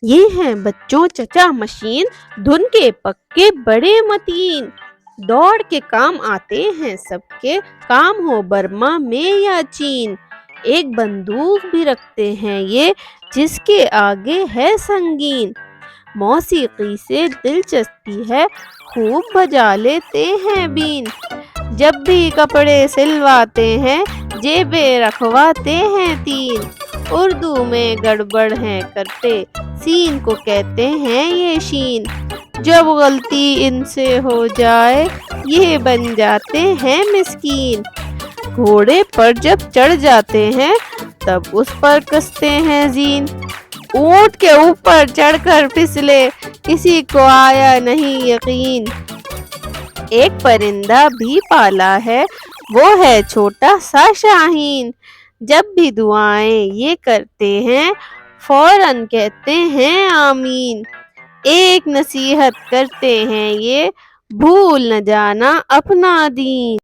یہ ہیں بچوں چچا مشین، دھن کے پکے بڑے متین، دوڑ کے کام آتے ہیں سب کے، کام ہو برما میں یا چین۔ ایک بندوق بھی رکھتے ہیں یہ، جس کے آگے ہے سنگین، موسیقی سے دلچسپی ہے، خوب بجا لیتے ہیں بین۔ جب بھی کپڑے سلواتے ہیں، جیبیں رکھواتے ہیں تین، اردو میں گڑبڑ ہے کرتے، سین کو کہتے ہیں یہ شین۔ جب غلطی ان سے ہو جائے، یہ بن جاتے ہیں مسکین۔ گھوڑے پر جب چڑھ جاتے ہیں، تب اس پر کستے ہیں زین۔ اونٹ کے اوپر چڑھ کر پھسلے، کسی کو آیا نہیں یقین۔ ایک پرندہ بھی پالا ہے، وہ ہے چھوٹا سا شاہین۔ جب بھی دعائیں یہ کرتے ہیں، فوراً کہتے ہیں آمین۔ ایک نصیحت کرتے ہیں یہ، بھول نہ جانا اپنا دین۔